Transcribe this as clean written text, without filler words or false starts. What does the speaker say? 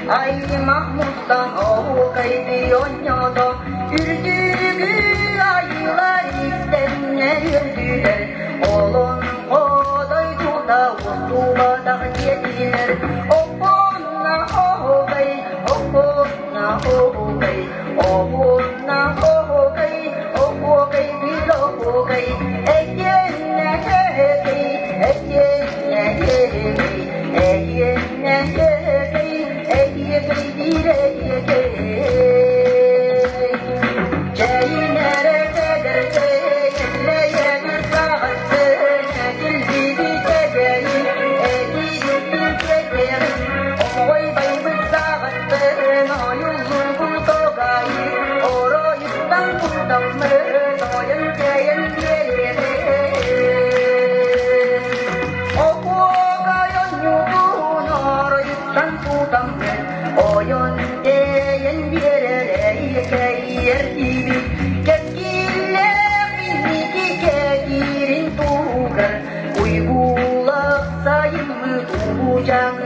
Ay Mahmut'tan o kaydı nyodo Ürdüğü aylar istenler öldüler Olun odaydı da ustuva da yediler Oponna o kay, oponna o kay Oponna o kay, o kay bilo o kay Ekenne kay, ekenne kay, ekenne kay Uygular sayımı tuğcan